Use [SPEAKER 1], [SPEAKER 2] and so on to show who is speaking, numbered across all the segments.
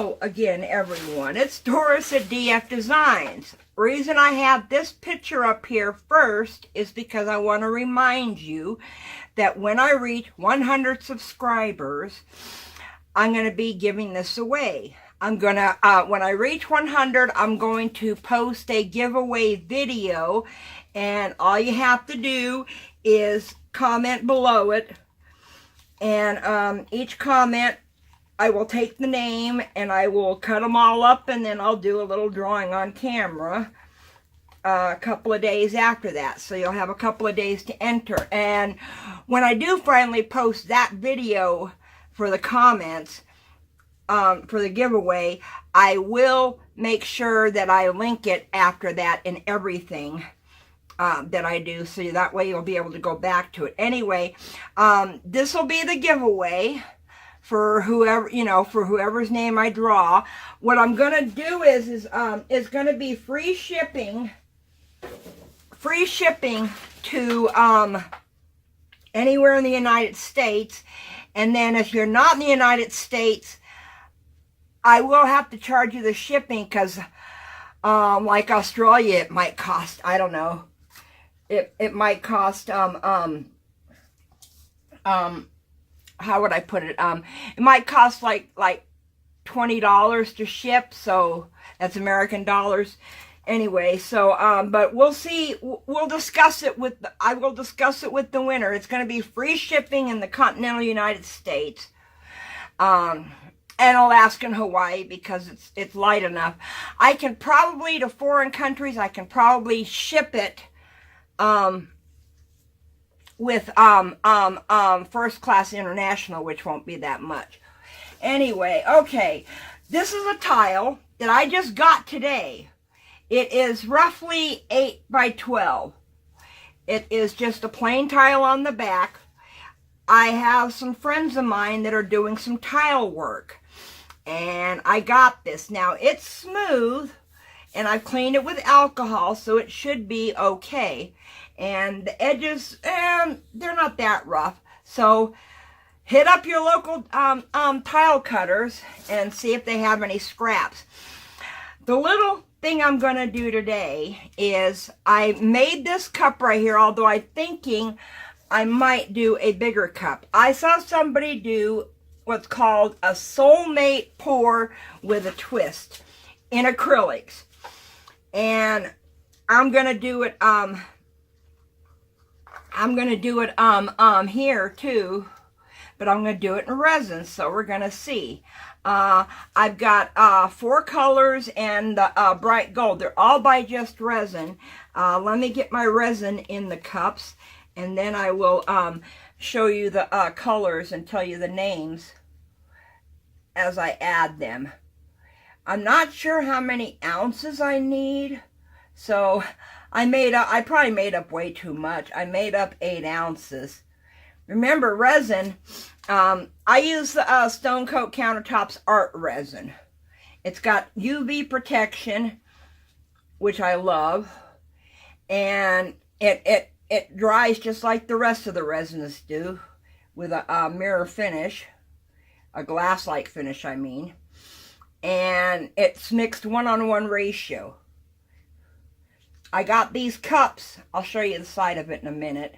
[SPEAKER 1] Hello again, everyone. It's Doris at DF Designs. Reason I have this picture up here first is because I want to remind you that when I reach 100 subscribers, I'm going to be giving this away. I'm going to, when I reach 100, I'm going to post a giveaway video, and all you have to do is comment below it, and each comment, I will take the name and I will cut them all up, and then I'll do a little drawing on camera a couple of days after that. So you'll have a couple of days to enter. And when I do finally post that video for the comments, for the giveaway, I will make sure that I link it after that in everything that I do, so that way you'll be able to go back to it. Anyway, this will be the giveaway for whoever, you know, for whoever's name I draw. What I'm gonna do is gonna be free shipping to anywhere in the United States. And then if you're not in the United States, I will have to charge you the shipping, because like Australia, it might cost, I don't know, it might cost how would I put it? It might cost like $20 to ship, so that's American dollars. Anyway, so but we'll see. We'll discuss it with. I will discuss it with the winner. It's going to be free shipping in the continental United States, and Alaska and Hawaii, because it's light enough. I can probably, to foreign countries, I can probably ship it with first class international, which won't be that much. Anyway, okay, this is a tile that I just got today. It is roughly 8 by 12. It is just a plain tile on the back. I have some friends of mine that are doing some tile work, and I got this. Now, it's smooth, and I've cleaned it with alcohol, so it should be okay. And the edges, they're not that rough. So hit up your local tile cutters and see if they have any scraps. The little thing I'm going to do today is I made this cup right here, although I'm thinking I might do a bigger cup. I saw somebody do what's called a Soulmate pour with a twist in acrylics. And I'm going to do it, here too, but I'm going to do it in resin, so we're going to see. I've got 4 colors and the bright gold. They're all by Just Resin. Let me get my resin in the cups, and then I will show you the colors and tell you the names as I add them. I'm not sure how many ounces I need, so I probably made up way too much. I made up 8 ounces. Remember, resin, I use the Stone Coat Countertops Art Resin. It's got UV protection, which I love, and it dries just like the rest of the resins do, with a mirror finish, a glass-like finish, I mean, and it's mixed 1:1 ratio. I got these cups. I'll show you the side of it in a minute.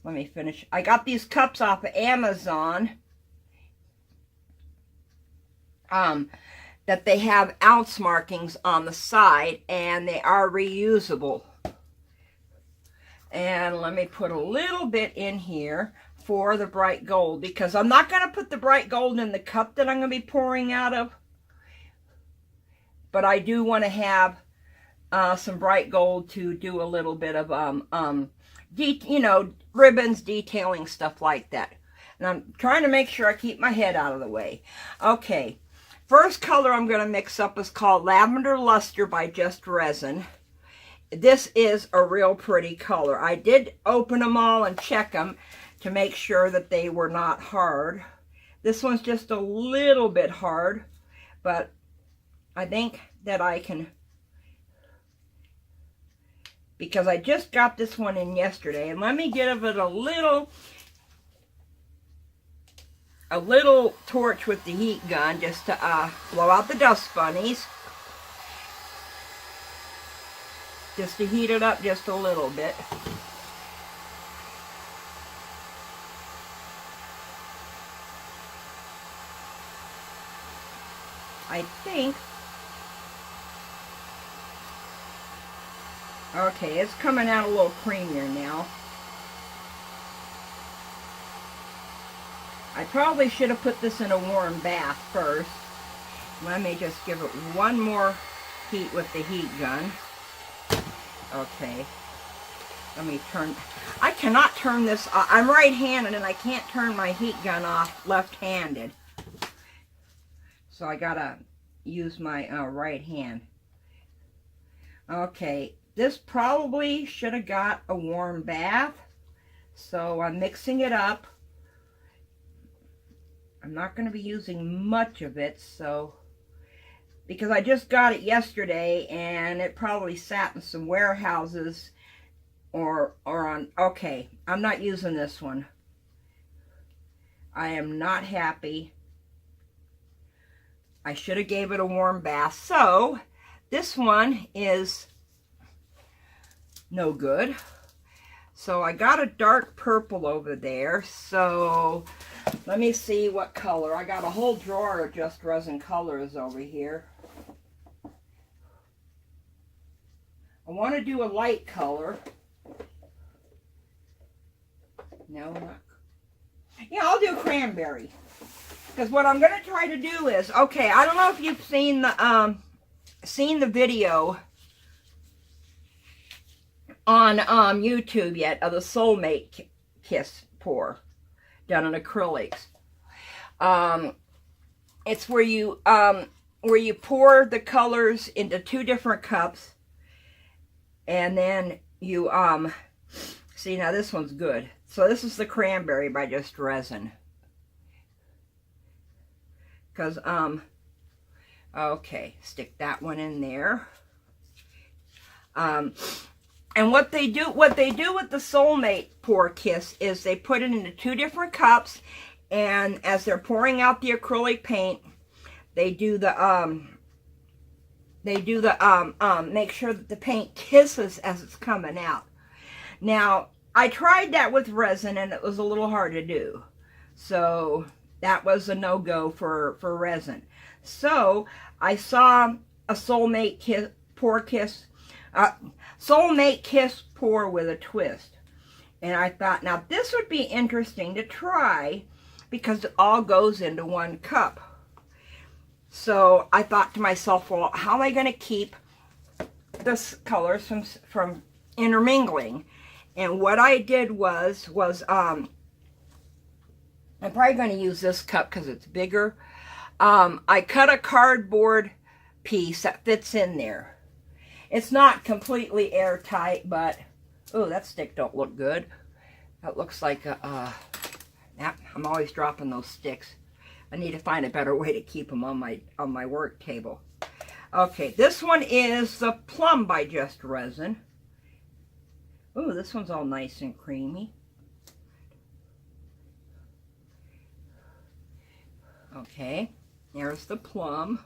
[SPEAKER 1] Let me finish. I got these cups off of Amazon. That they have ounce markings on the side, and they are reusable. And let me put a little bit in here for the bright gold, because I'm not going to put the bright gold in the cup that I'm going to be pouring out of. But I do want to have some bright gold to do a little bit of you know, ribbons, detailing, stuff like that. And I'm trying to make sure I keep my head out of the way. Okay, first color I'm going to mix up is called Lavender Luster by Just Resin. This is a real pretty color. I did open them all and check them to make sure that they were not hard. This one's just a little bit hard, but I think that I can, because I just got this one in yesterday. And let me give it a little a little torch with the heat gun just to blow out the dust bunnies. Just to heat it up just a little bit. I think. Okay, it's coming out a little creamier now. I probably should have put this in a warm bath first. Let me just give it one more heat with the heat gun. Okay. Let me turn. I cannot turn this off. I'm right-handed and I can't turn my heat gun off left-handed. So I gotta use my right hand. Okay. This probably should have got a warm bath. So I'm mixing it up. I'm not going to be using much of it, so because I just got it yesterday and it probably sat in some warehouses or on. Okay, I'm not using this one. I am not happy. I should have gave it a warm bath. So this one is no good. So I got a dark purple over there. So let me see what color. I got a whole drawer of Just Resin colors over here. I want to do a light color. No, not. Yeah, I'll do cranberry. Because what I'm going to try to do is, okay, I don't know if you've seen the video on YouTube yet of the Soulmate Kiss pour done in acrylics. It's where you pour the colors into 2 different cups, and then you see, now this one's good. So this is the Cranberry by Just Resin. Because okay, stick that one in there. And what they do with the Soulmate Pour Kiss is they put it into 2 different cups, and as they're pouring out the acrylic paint, they do the make sure that the paint kisses as it's coming out. Now, I tried that with resin and it was a little hard to do. So that was a no-go for resin. So I saw a Soulmate Kiss pour with a twist. And I thought, now this would be interesting to try because it all goes into 1 cup. So I thought to myself, well, how am I going to keep the colors from intermingling? And what I did was I'm probably going to use this cup because it's bigger. I cut a cardboard piece that fits in there. It's not completely airtight, but oh, that stick don't look good. That looks like I'm always dropping those sticks. I need to find a better way to keep them on my work table. Okay, this one is the Plum by Just Resin. Ooh, this one's all nice and creamy. Okay, there's the Plum.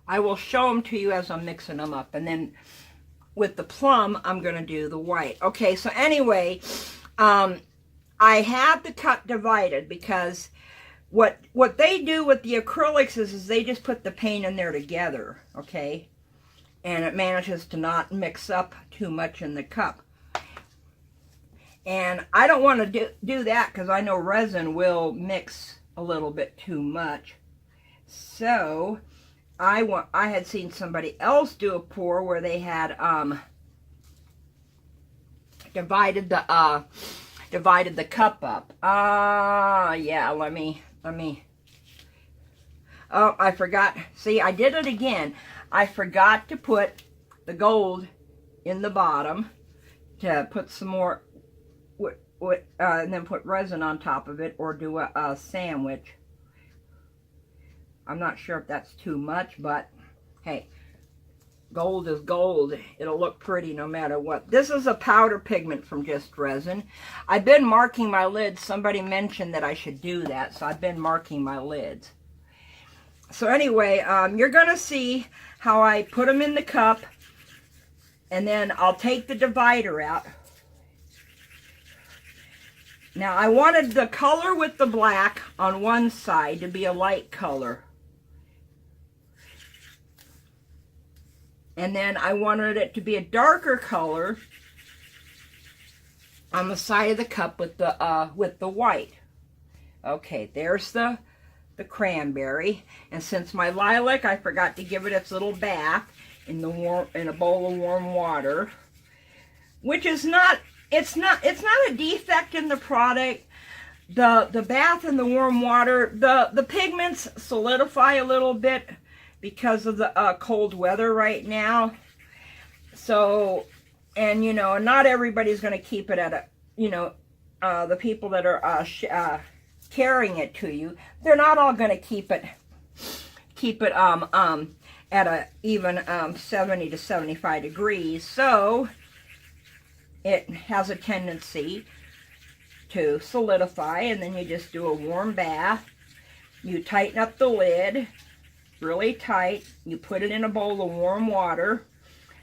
[SPEAKER 1] I will show them to you as I'm mixing them up. And then with the Plum, I'm going to do the white. Okay, so anyway, I have the cup divided because what they do with the acrylics is they just put the paint in there together, okay? And it manages to not mix up too much in the cup. And I don't want to do that because I know resin will mix a little bit too much. So I had seen somebody else do a pour where they had divided the cup up. Yeah, let me. Oh, I forgot. See, I did it again. I forgot to put the gold in the bottom to put some more, and then put resin on top of it, or do a sandwich. I'm not sure if that's too much, but hey, Gold is gold. It'll look pretty no matter what. This is a powder pigment from Just Resin. I've been marking my lids. Somebody mentioned that I should do that, so I've been marking my lids. So anyway, you're going to see how I put them in the cup, and then I'll take the divider out. Now, I wanted the color with the black on one side to be a light color. And then I wanted it to be a darker color on the side of the cup with the white. Okay, there's the cranberry. And since my lilac, I forgot to give it its little bath in a bowl of warm water, which is not, it's not a defect in the product. The bath in the warm water, the pigments solidify a little bit because of the cold weather right now. So, and you know, not everybody's going to keep it at a, you know, the people that are carrying it to you, they're not all going to keep it at a even 70 to 75 degrees. So it has a tendency to solidify, and then you just do a warm bath. You tighten up the lid really tight. You put it in a bowl of warm water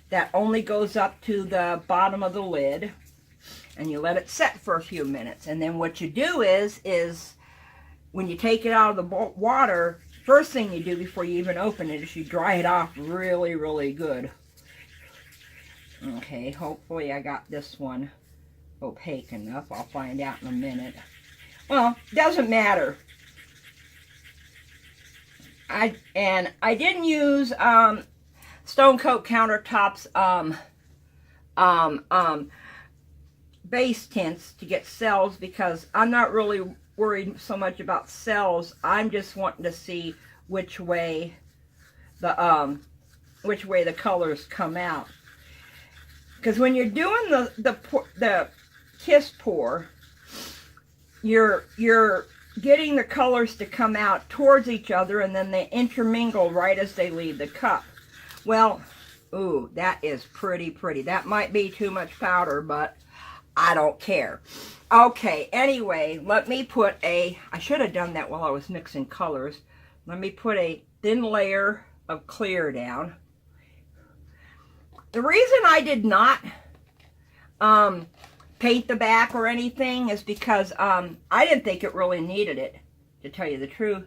[SPEAKER 1] that only goes up to the bottom of the lid, and you let it set for a few minutes. And then what you do is when you take it out of the water, first thing you do before you even open it is you dry it off really, really good. Okay, hopefully I got this one opaque enough. I'll find out in a minute. Well, doesn't matter. I didn't use Stone Coat Countertops base tints to get cells, because I'm not really worried so much about cells. I'm just wanting to see which way the colors come out. Because when you're doing the kiss pour, you're getting the colors to come out towards each other, and then they intermingle right as they leave the cup. Well, ooh, that is pretty. That might be too much powder, but I don't care. Okay, anyway, let me put I should have done that while I was mixing colors. Let me put a thin layer of clear down. The reason I did not paint the back or anything is because I didn't think it really needed it, to tell you the truth.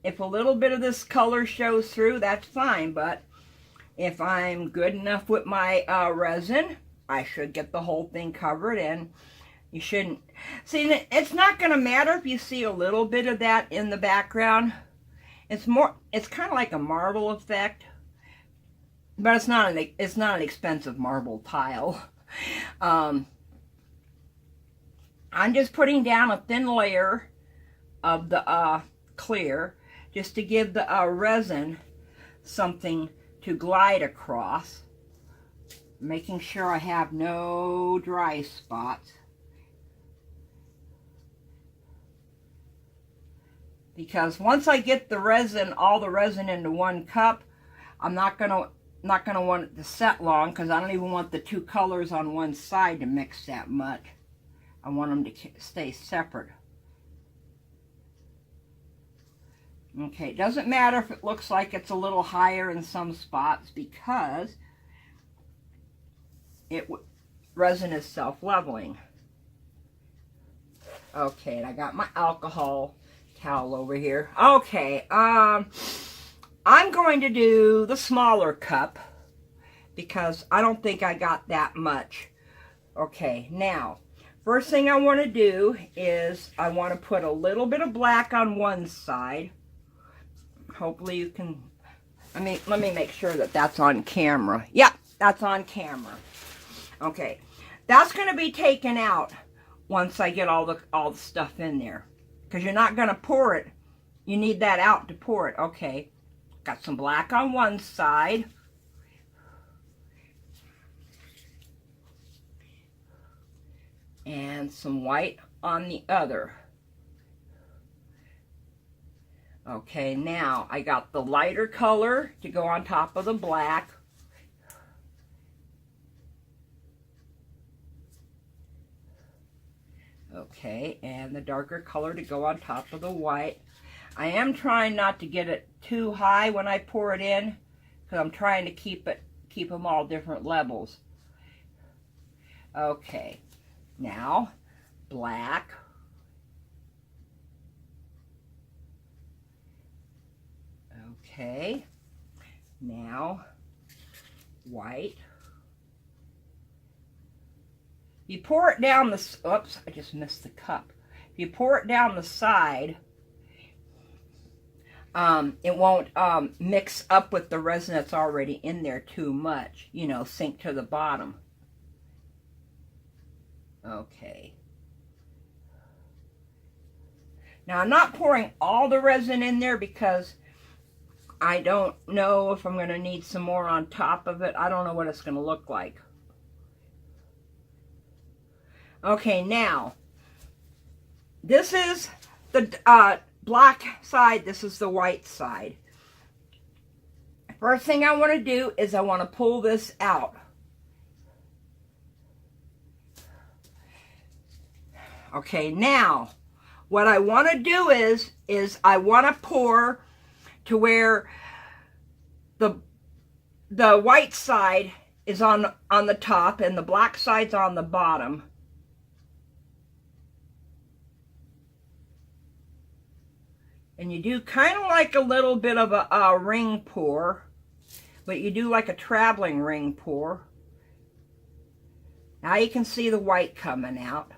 [SPEAKER 1] If a little bit of this color shows through, that's fine, but if I'm good enough with my resin, I should get the whole thing covered, and you shouldn't. See, it's not going to matter if you see a little bit of that in the background. It's kind of like a marble effect, but it's not an expensive marble tile. I'm just putting down a thin layer of the clear, just to give the resin something to glide across, making sure I have no dry spots. Because once I get the resin, all the resin into one cup, I'm not gonna want it to set long, because I don't even want the two colors on one side to mix that much. I want them to stay separate. Okay, it doesn't matter if it looks like it's a little higher in some spots, because resin is self-leveling. Okay, and I got my alcohol towel over here. Okay, I'm going to do the smaller cup, because I don't think I got that much. Okay, now, first thing I want to do is I want to put a little bit of black on one side. Hopefully you can, let me make sure that that's on camera. Yeah, that's on camera. Okay, that's going to be taken out once I get all the stuff in there, because you're not going to pour it. You need that out to pour it. Okay, got some black on one side. And some white on the other. Okay, now I got the lighter color to go on top of the black. Okay, and the darker color to go on top of the white. I am trying not to get it too high when I pour it in, because I'm trying to keep them all different levels. Okay, now black. Okay, now white. You pour it down the, oops, I just missed the cup. If you pour it down the side, it won't mix up with the resin that's already in there too much, you know, sink to the bottom. Okay. Now I'm not pouring all the resin in there because I don't know if I'm going to need some more on top of it. I don't know what it's going to look like. Okay, now, this is the black side, this is the white side. First thing I want to do is I want to pull this out. Okay, now, what I want to do is I want to pour to where the white side is on the top and the black side's on the bottom. And you do kind of like a little bit of a ring pour, but you do like a traveling ring pour. Now you can see the white coming out.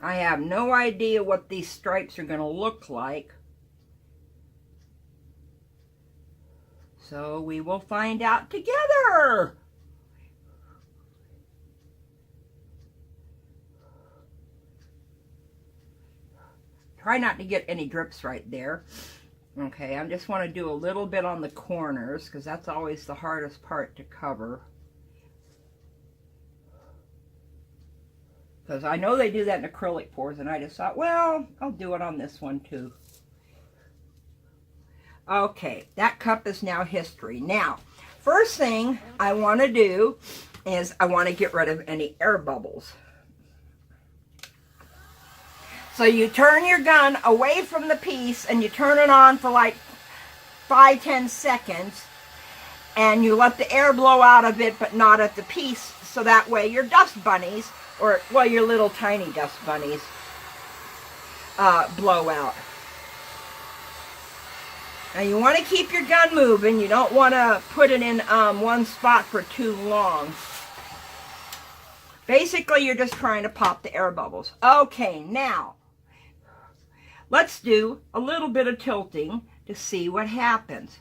[SPEAKER 1] I have no idea what these stripes are going to look like. So we will find out together. Try not to get any drips right there. Okay, I just want to do a little bit on the corners because that's always the hardest part to cover. Because I know they do that in acrylic pours, and I just thought, well, I'll do it on this one too. Okay, that cup is now history. Now, first thing I want to do is I want to get rid of any air bubbles. So you turn your gun away from the piece and you turn it on for like 5-10 seconds, and you let the air blow out of it but not at the piece, so that way your dust bunnies, or well, your little tiny dust bunnies, blow out. Now you want to keep your gun moving. You don't want to put it in one spot for too long. Basically, you're just trying to pop the air bubbles. Okay, now let's do a little bit of tilting to see what happens.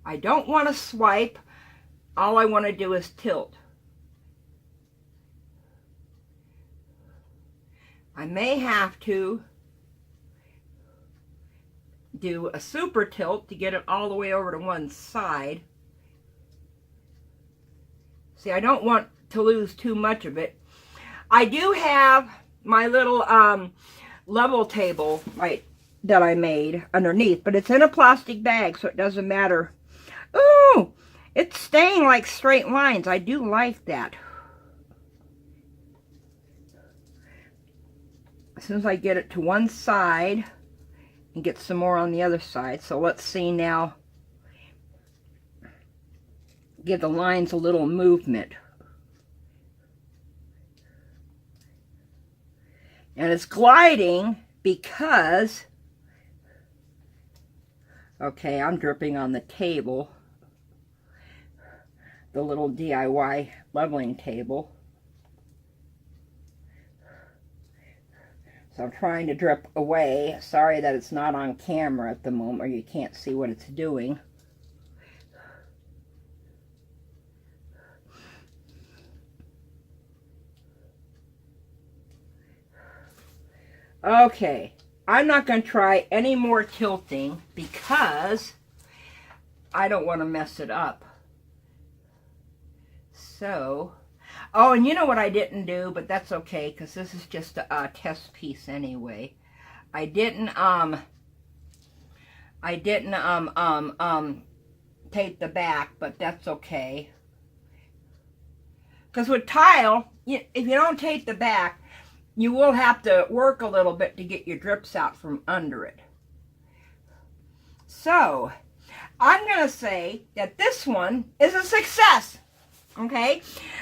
[SPEAKER 1] I don't want to swipe. All I want to do is tilt. I may have to do a super tilt to get it all the way over to one side. See, I don't want to lose too much of it. I do have my little level table that I made underneath, but it's in a plastic bag, so it doesn't matter. Ooh, it's staying like straight lines. I do like that. As soon as I get it to one side and get some more on the other side. So let's see now. Give the lines a little movement. And it's gliding because, okay, I'm dripping on the table, the little DIY leveling table. So I'm trying to drip away. Sorry that it's not on camera at the moment, or you can't see what it's doing. Okay, I'm not going to try any more tilting because I don't want to mess it up. So, oh, and you know what I didn't do, but that's okay because this is just a test piece anyway. I didn't tape the back, but that's okay. Because with tile, if you don't take the back, you will have to work a little bit to get your drips out from under it. So, I'm going to say that this one is a success. Okay?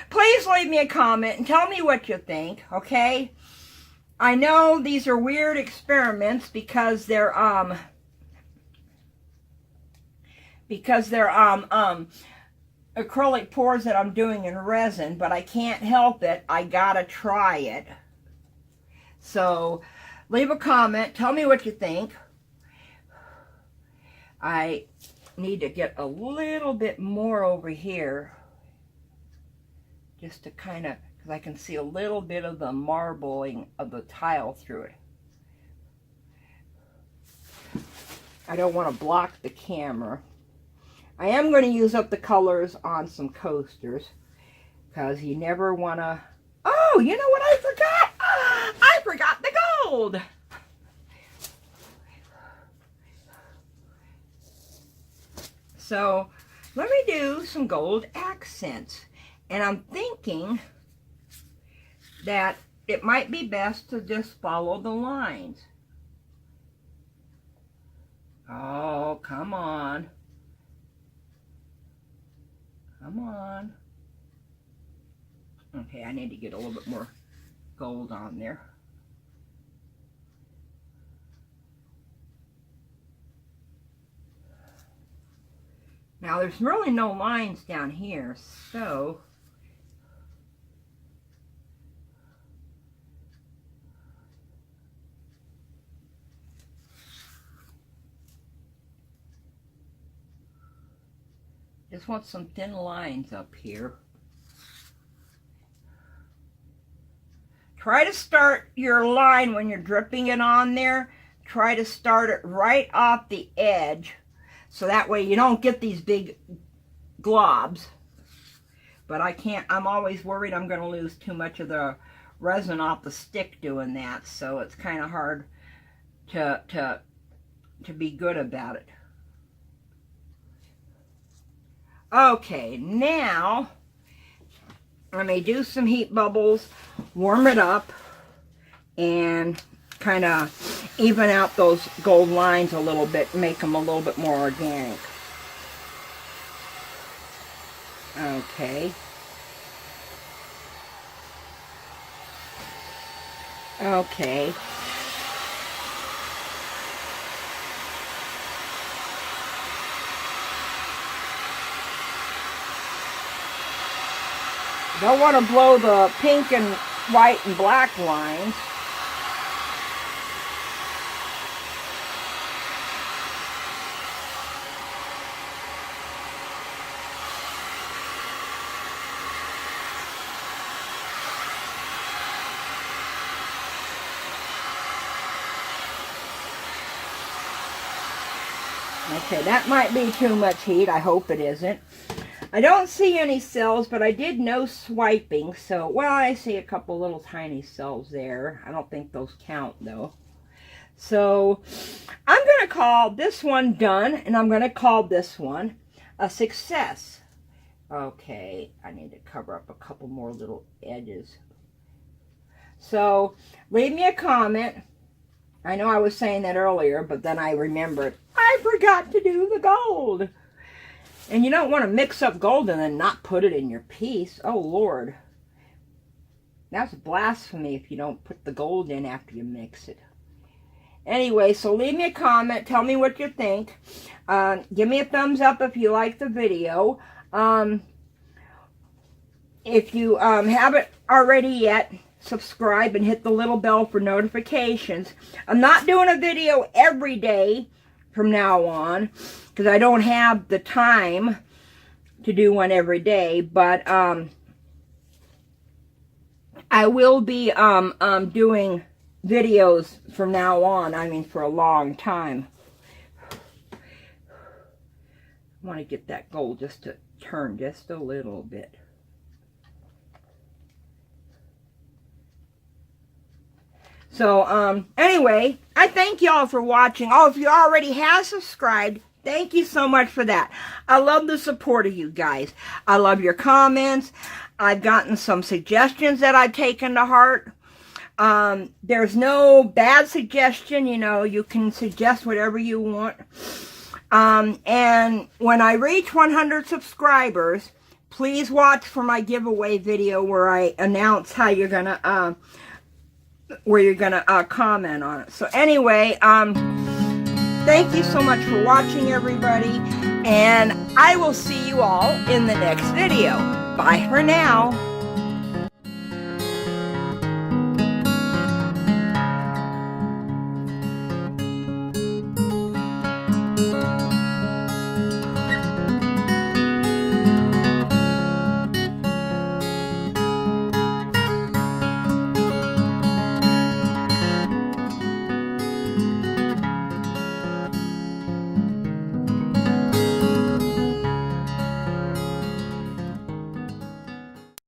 [SPEAKER 1] Please leave me a comment and tell me what you think. Okay? I know these are weird experiments because they're acrylic pours that I'm doing in resin, but I can't help it. I gotta try it. So leave a comment. Tell me what you think. I need to get a little bit more over here just to kind of, because I can see a little bit of the marbling of the tile through it. I don't want to block the camera. I am going to use up the colors on some coasters because you never want to... Oh, you know what I forgot? I forgot the gold. So let me do some gold accents. And I'm thinking that it might be best to just follow the lines. Oh, come on. Come on. Okay, I need to get a little bit more gold on there. Now, there's really no lines down here, so... Just want some thin lines up here. Try to start your line when you're dripping it on there. Try to start it right off the edge, so that way you don't get these big globs. But I can't, I'm always worried I'm going to lose too much of the resin off the stick doing that, so it's kind of hard to be good about it. Okay, now let me do some heat bubbles, warm it up, and kind of even out those gold lines a little bit, make them a little bit more organic. Okay. Okay. Don't want to blow the pink and white and black lines. Okay, that might be too much heat. I hope it isn't. I don't see any cells, but I did no swiping, so, well, I see a couple little tiny cells there. I don't think those count, though. So, I'm going to call this one done, and I'm going to call this one a success. Okay, I need to cover up a couple more little edges. So, leave me a comment. I know I was saying that earlier, but then I remembered, I forgot to do the gold. And you don't want to mix up gold and then not put it in your piece. Oh, Lord. That's blasphemy if you don't put the gold in after you mix it. Anyway, so leave me a comment. Tell me what you think. Give me a thumbs up if you like the video. If you haven't already yet, subscribe and hit the little bell for notifications. I'm not doing a video every day from now on, because I don't have the time to do one every day, but I will be doing videos from now on, I mean for a long time. I want to get that gold just to turn just a little bit. So, anyway, I thank y'all for watching. Oh, if you already have subscribed, Thank you so much for that. I love the support of you guys. I love your comments. I've gotten some suggestions that I've taken to heart. There's no bad suggestion. You know, you can suggest whatever you want. And when I reach 100 subscribers, please watch for my giveaway video where I announce how you're gonna comment on it. So anyway, thank you so much for watching, everybody, and I will see you all in the next video. Bye for now.